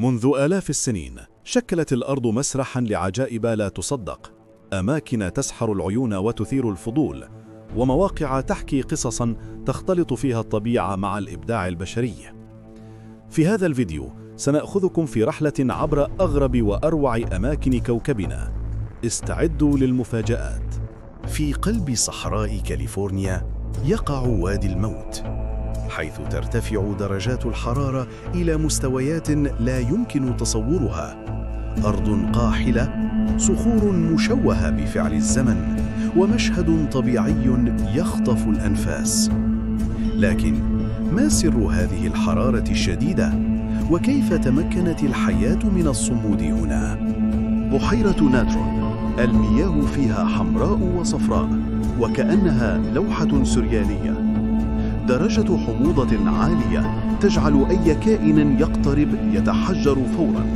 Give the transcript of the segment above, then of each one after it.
منذ آلاف السنين شكلت الأرض مسرحاً لعجائب لا تصدق، أماكن تسحر العيون وتثير الفضول، ومواقع تحكي قصصاً تختلط فيها الطبيعة مع الإبداع البشري. في هذا الفيديو سنأخذكم في رحلة عبر أغرب وأروع أماكن كوكبنا. استعدوا للمفاجآت. في قلب صحراء كاليفورنيا يقع وادي الموت، حيث ترتفع درجات الحرارة إلى مستويات لا يمكن تصورها. أرض قاحلة، صخور مشوهة بفعل الزمن، ومشهد طبيعي يخطف الأنفاس. لكن ما سر هذه الحرارة الشديدة؟ وكيف تمكنت الحياة من الصمود هنا؟ بحيرة ناترون، المياه فيها حمراء وصفراء وكأنها لوحة سريالية. درجة حموضة عالية تجعل أي كائن يقترب يتحجر فوراً،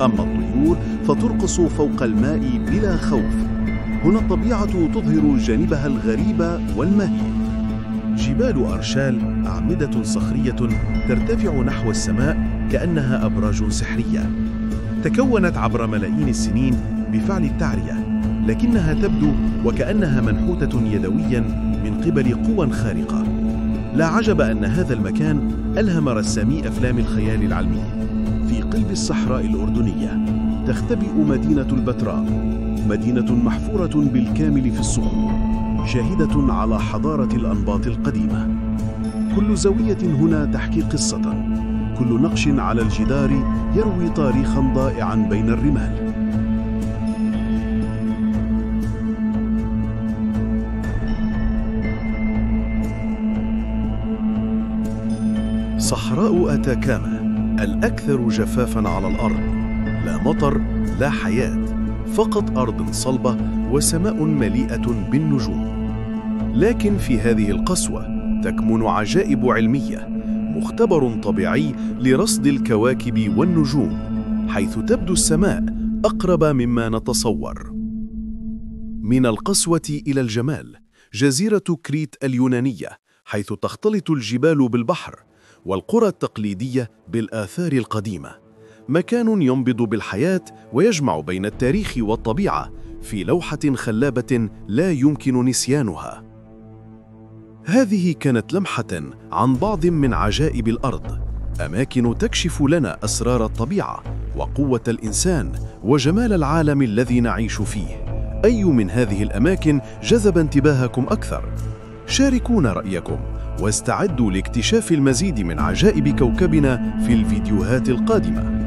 أما الطيور فترقص فوق الماء بلا خوف. هنا الطبيعة تظهر جانبها الغريب والمهيب. جبال أرشال أعمدة صخرية ترتفع نحو السماء كأنها أبراج سحرية، تكونت عبر ملايين السنين بفعل التعرية، لكنها تبدو وكأنها منحوتة يدوياً من قبل قوى خارقة. لا عجب أن هذا المكان ألهم رسامي أفلام الخيال العلمي. في قلب الصحراء الأردنية تختبئ مدينة البتراء، مدينة محفورة بالكامل في الصخور، شاهدة على حضارة الأنباط القديمة. كل زاوية هنا تحكي قصة، كل نقش على الجدار يروي تاريخاً ضائعاً بين الرمال. صحراء أتاكاما الأكثر جفافاً على الأرض، لا مطر، لا حياة، فقط أرض صلبة وسماء مليئة بالنجوم. لكن في هذه القسوة تكمن عجائب علمية، مختبر طبيعي لرصد الكواكب والنجوم، حيث تبدو السماء أقرب مما نتصور. من القسوة إلى الجمال، جزيرة كريت اليونانية، حيث تختلط الجبال بالبحر والقرى التقليدية بالآثار القديمة. مكان ينبض بالحياة ويجمع بين التاريخ والطبيعة في لوحة خلابة لا يمكن نسيانها. هذه كانت لمحة عن بعض من عجائب الأرض، أماكن تكشف لنا أسرار الطبيعة وقوة الإنسان وجمال العالم الذي نعيش فيه. أي من هذه الأماكن جذب انتباهكم أكثر؟ شاركونا رأيكم، واستعدوا لاكتشاف المزيد من عجائب كوكبنا في الفيديوهات القادمة.